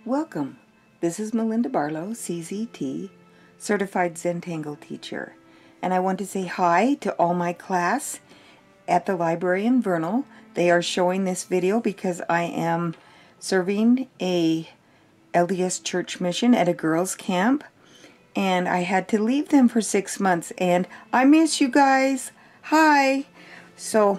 Welcome. This is Melinda Barlow, CZT, Certified Zen Tangle Teacher. And I want to say hi to all my class at the library in Vernal. They are showing this video because I am serving a LDS church mission at a girls' camp. And I had to leave them for 6 months. And I miss you guys. Hi. So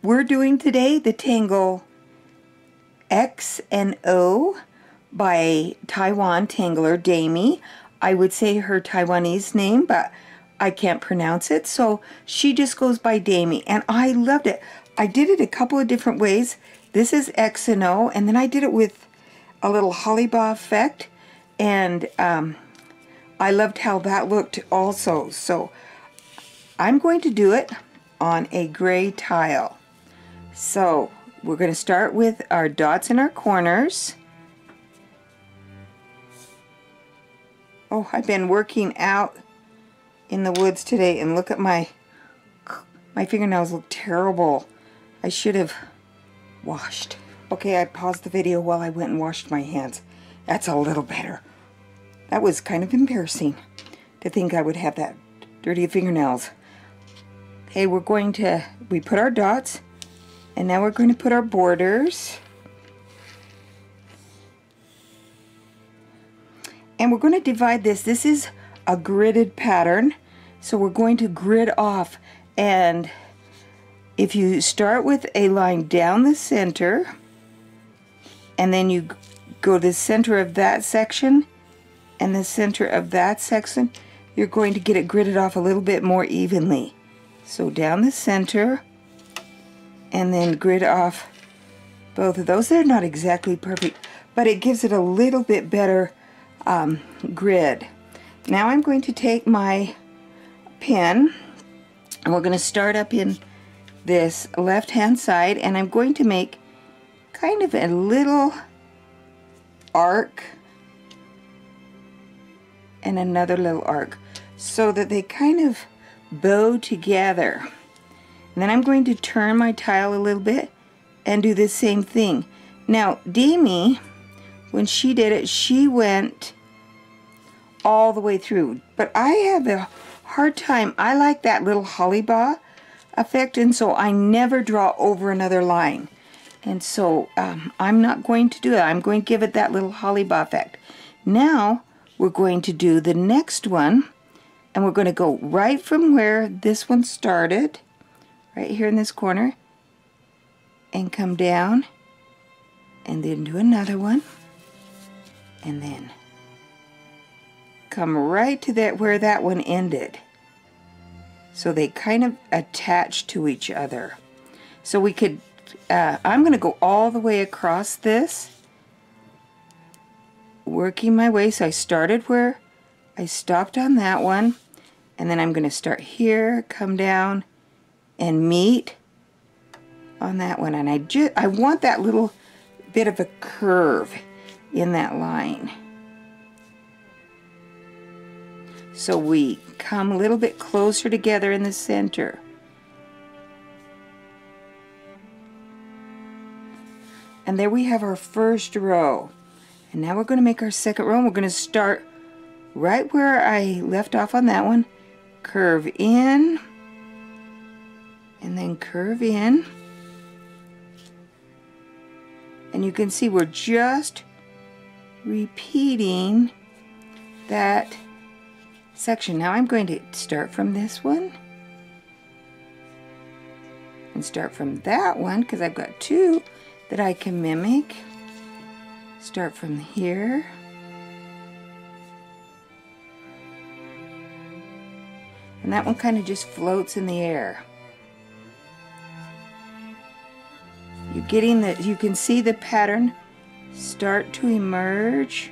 we're doing today the Tangle X and O by Taiwan Tangler Damie. I would say her Taiwanese name, but I can't pronounce it, so she just goes by Damie, and I loved it. I did it a couple of different ways. This is X and O, and then I did it with a little hollybaw effect, and I loved how that looked also. So I'm going to do it on a gray tile. So we're going to start with our dots in our corners. Oh, I've been working out in the woods today, and look at my fingernails look terrible. I should have washed. Okay, I paused the video while I went and washed my hands. That's a little better. That was kind of embarrassing to think I would have that dirty fingernails. Okay, we put our dots, and now we're going to put our borders. And we're going to divide this. This is a gridded pattern, so we're going to grid off. And if you start with a line down the center, and then you go to the center of that section and the center of that section, you're going to get it gridded off a little bit more evenly. So down the center, and then grid off both of those. They're not exactly perfect, but it gives it a little bit better grid. Now I'm going to take my pen, and we're going to start up in this left hand side, and I'm going to make kind of a little arc and another little arc so that they kind of bow together. And then I'm going to turn my tile a little bit and do the same thing. Now Damie, when she did it, she went all the way through, but I have a hard time. I like that little hollybaw effect, and so I never draw over another line, and so I'm not going to do that. I'm going to give it that little hollybaw effect. Now we're going to do the next one, and we're going to go right from where this one started, right here in this corner, and come down, and then do another one, and then come right to that where that one ended. So they kind of attach to each other. So we could, I'm going to go all the way across this, working my way. So I started where I stopped on that one, and then I'm going to start here, come down, and meet on that one. And I want that little bit of a curve in that line. So we come a little bit closer together in the center. And there we have our first row. And now we're going to make our second row, and we're going to start right where I left off on that one. Curve in, and then curve in. And you can see we're just repeating that section. Now I'm going to start from this one and start from that one, because I've got two that I can mimic. Start from here, and that one kind of just floats in the air. You can see the pattern start to emerge.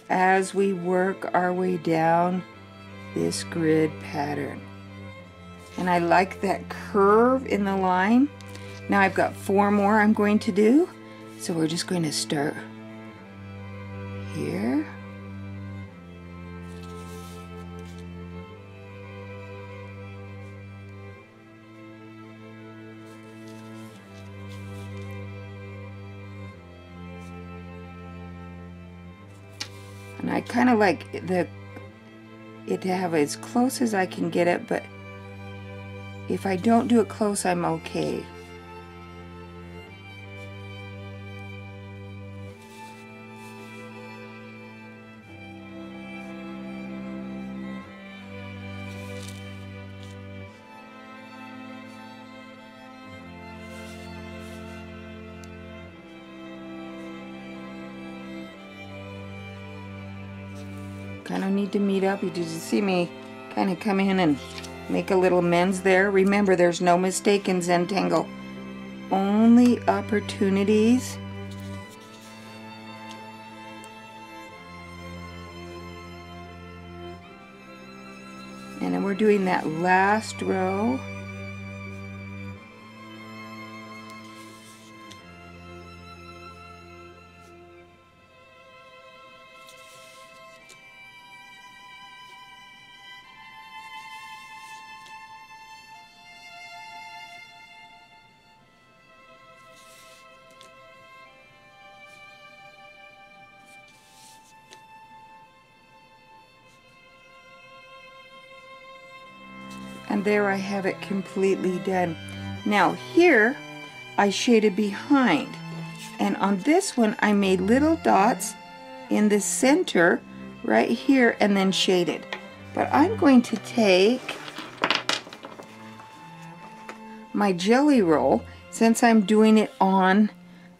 As we work our way down this grid pattern. And I like that curve in the line. Now I've got 4 more I'm going to do. So we're just going to start here. And I kind of like it to have as close as I can get it, but if I don't do it close, I'm okay. Kind of need to meet up. You just see me kind of come in and make a little amends there. Remember, there's no mistake in Zentangle. Only opportunities. And then we're doing that last row. And there I have it completely done. Now here I shaded behind, and on this one I made little dots in the center right here and then shaded. But I'm going to take my jelly roll, since I'm doing it on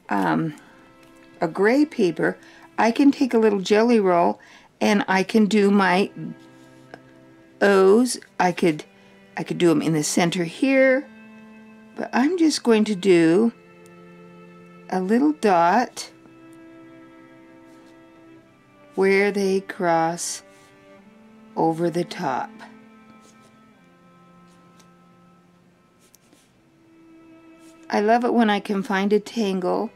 a gray paper. I can take a little jelly roll and I can do my O's. I could do them in the center here, but I'm just going to do a little dot where they cross over the top. I love it when I can find a tangle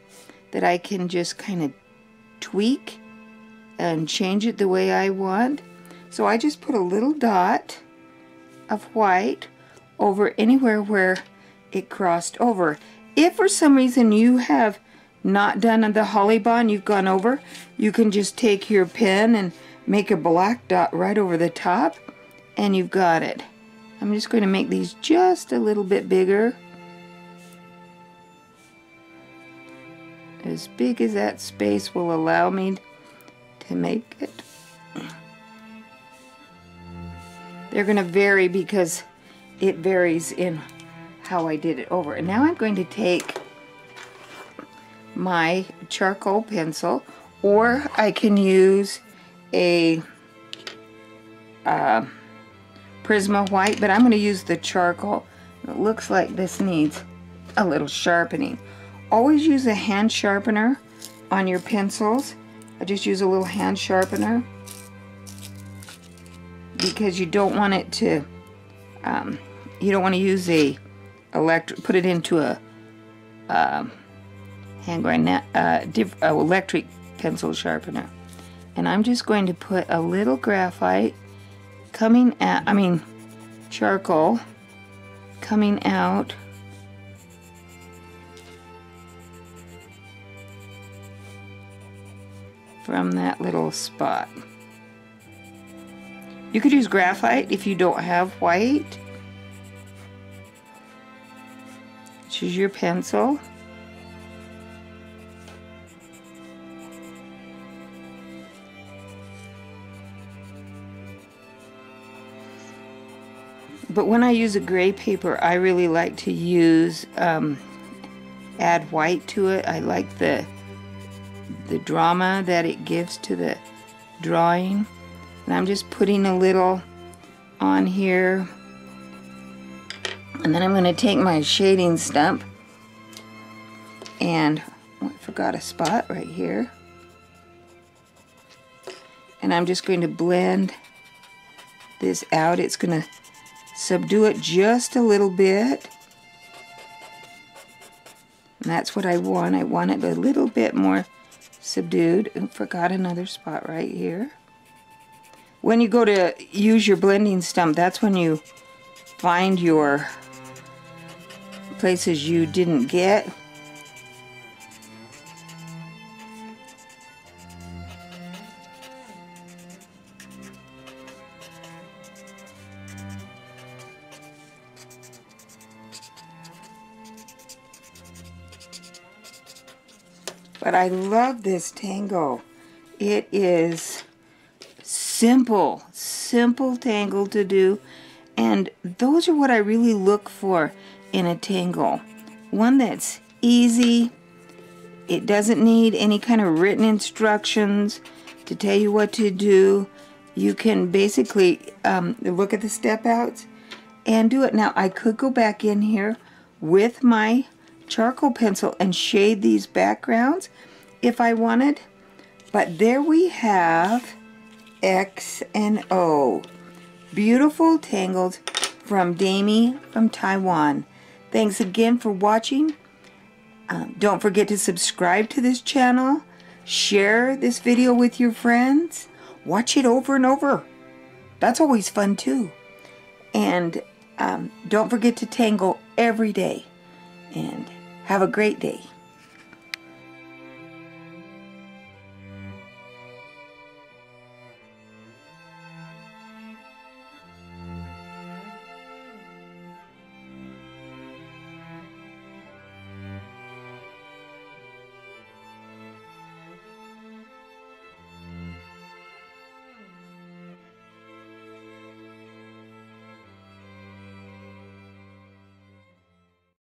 that I can just kind of tweak and change it the way I want. So I just put a little dot of white over anywhere where it crossed over. If for some reason you have not done the holly bond, you've gone over, you can just take your pen and make a black dot right over the top, and you've got it. I'm just going to make these just a little bit bigger, as big as that space will allow me to make it. They're going to vary because it varies in how I did it over. And now I'm going to take my charcoal pencil, or I can use a Prisma white, but I'm going to use the charcoal. It looks like this needs a little sharpening. Always use a hand sharpener on your pencils. I just use a little hand sharpener, because you don't want it to, you don't want to use a put it into a hand grind, electric pencil sharpener. And I'm just going to put a little graphite coming at, charcoal coming out from that little spot. You could use graphite if you don't have white. Choose your pencil. But when I use a gray paper, I really like to use, add white to it. I like the drama that it gives to the drawing. And I'm just putting a little on here. And then I'm going to take my shading stump and, oh, I forgot a spot right here. And I'm just going to blend this out. It's going to subdue it just a little bit. And that's what I want. I want it a little bit more subdued. And forgot another spot right here. When you go to use your blending stump, that's when you find your places you didn't get. But I love this Tangle. It is simple Tangle to do. And those are what I really look for in a Tangle. One that's easy. It doesn't need any kind of written instructions to tell you what to do. You can basically look at the step outs and do it. Now, I could go back in here with my charcoal pencil and shade these backgrounds if I wanted. But there we have X and O. Beautiful Tangles from Damie from Taiwan. Thanks again for watching. Don't forget to subscribe to this channel. Share this video with your friends. Watch it over and over. That's always fun too. And don't forget to tangle every day. And have a great day.